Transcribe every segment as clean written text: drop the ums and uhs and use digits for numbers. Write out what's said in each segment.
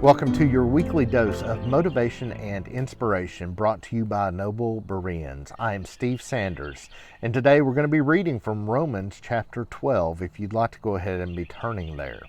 Welcome to your weekly dose of motivation and inspiration brought to you by Noble Bereans. I am Steve Sanders, and today we're going to be reading from Romans chapter 12, if you'd like to go ahead and be turning there.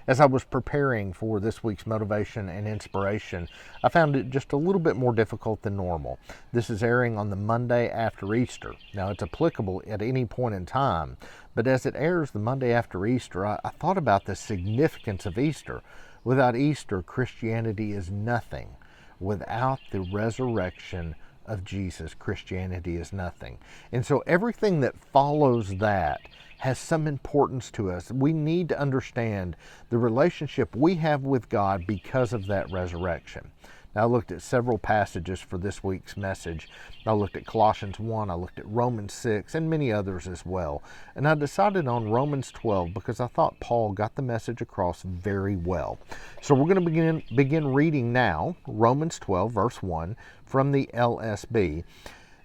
As I was preparing for this week's motivation and inspiration, I found it just a little bit more difficult than normal. This is airing on the Monday after Easter. Now, it's applicable at any point in time, but as it airs the Monday after Easter, I thought about the significance of Easter. Without Easter, Christianity is nothing. Without the resurrection of Jesus, Christianity is nothing. And so everything that follows that has some importance to us. We need to understand the relationship we have with God because of that resurrection. Now, I looked at several passages for this week's message. I looked at Colossians 1, I looked at Romans 6, and many others as well. And I decided on Romans 12 because I thought Paul got the message across very well. So we're going to begin reading now, Romans 12, verse 1, from the LSB.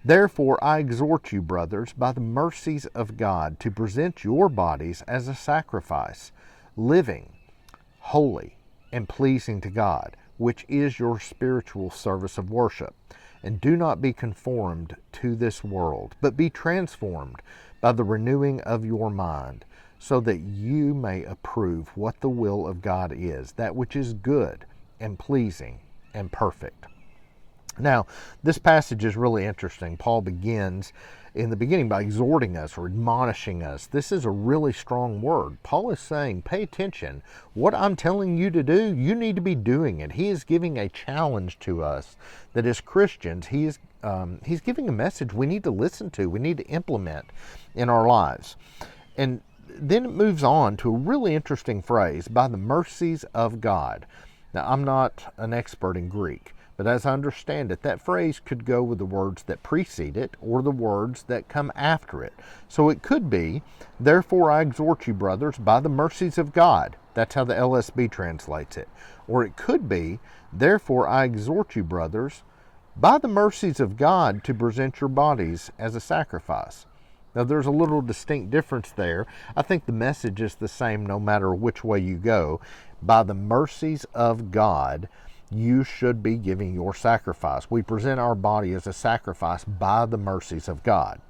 Therefore, I exhort you, brothers, by the mercies of God, to present your bodies as a sacrifice, living, holy, and pleasing to God, which is your spiritual service of worship. And do not be conformed to this world, but be transformed by the renewing of your mind, so that you may approve what the will of God is, that which is good and pleasing and perfect. Now, this passage is really interesting. Paul begins in the beginning by exhorting us or admonishing us. This is a really strong word. Paul is saying, pay attention. What I'm telling you to do, you need to be doing it. He is giving a challenge to us that as Christians, he's giving a message we need to listen to, we need to implement in our lives. And then it moves on to a really interesting phrase, by the mercies of God. Now, I'm not an expert in Greek, but as I understand it, that phrase could go with the words that precede it or the words that come after it. So it could be, therefore I exhort you, brothers, by the mercies of God. That's how the LSB translates it. Or it could be, therefore I exhort you, brothers, by the mercies of God, to present your bodies as a sacrifice. Now, there's a little distinct difference there. I think the message is the same no matter which way you go. By the mercies of God, you should be giving your sacrifice. We present our body as a sacrifice by the mercies of God.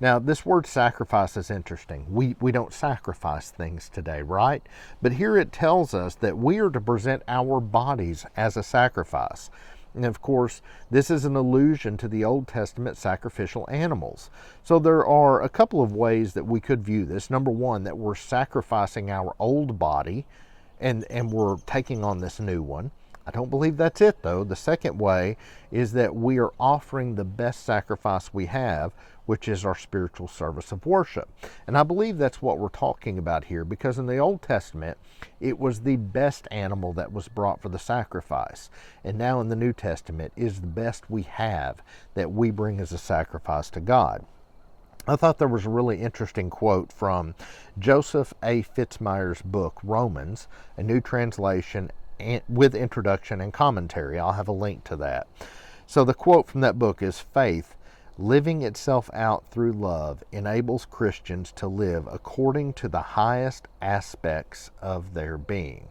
Now, this word sacrifice is interesting. We don't sacrifice things today, right? But here it tells us that we are to present our bodies as a sacrifice. And of course, this is an allusion to the Old Testament sacrificial animals. So there are a couple of ways that we could view this. Number one, that we're sacrificing our old body and we're taking on this new one. I don't believe that's it, though. The second way is that we are offering the best sacrifice we have, which is our spiritual service of worship. And I believe that's what we're talking about here, because in the Old Testament, it was the best animal that was brought for the sacrifice. And now in the New Testament is the best we have that we bring as a sacrifice to God. I thought there was a really interesting quote from Joseph A. Fitzmyer's book, Romans, a new translation with introduction and commentary. I'll have a link to that. So the quote from that book is, faith, living itself out through love, enables Christians to live according to the highest aspects of their being.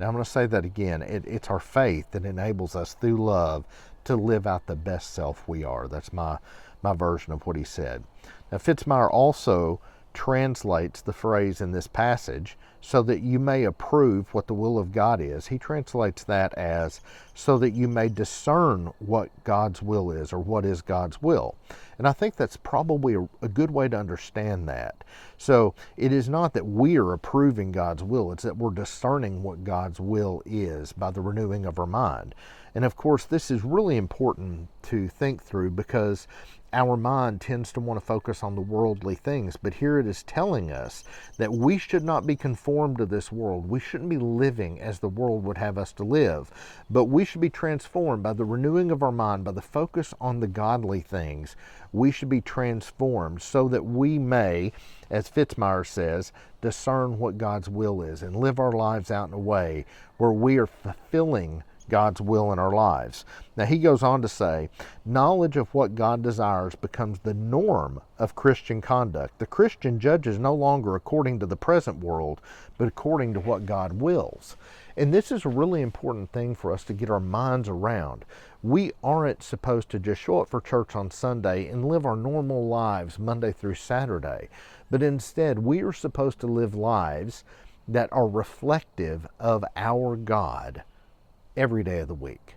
Now I'm going to say that again. It's our faith that enables us through love to live out the best self we are. That's my version of what he said. Now, Fitzmyer also translates the phrase in this passage, so that you may approve what the will of God is. He translates that as, so that you may discern what God's will is, or what is God's will. And I think that's probably a good way to understand that. So it is not that we are approving God's will, it's that we're discerning what God's will is by the renewing of our mind. And of course, this is really important to think through, because our mind tends to want to focus on the worldly things, but here it is telling us that we should not be conformed to this world. We shouldn't be living as the world would have us to live, but we should be transformed by the renewing of our mind, by the focus on the godly things. We should be transformed so that we may, as Fitzmyer says, discern what God's will is and live our lives out in a way where we are fulfilling God's will in our lives. Now, he goes on to say, knowledge of what God desires becomes the norm of Christian conduct. The Christian judges no longer according to the present world, but according to what God wills. And this is a really important thing for us to get our minds around. We aren't supposed to just show up for church on Sunday and live our normal lives Monday through Saturday, but instead we are supposed to live lives that are reflective of our God every day of the week.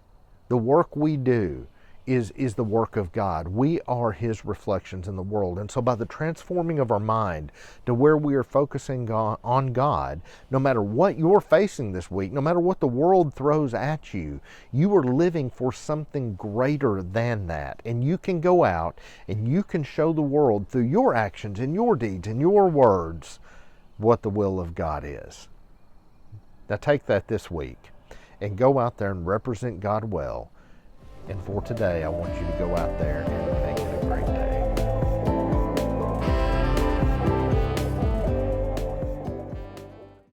The work we do is the work of God. We are His reflections in the world. And so by the transforming of our mind to where we are focusing on God, no matter what you're facing this week, no matter what the world throws at you, you are living for something greater than that. And you can go out and you can show the world through your actions and your deeds and your words what the will of God is. Now take that this week and go out there and represent God well. And for today, I want you to go out there and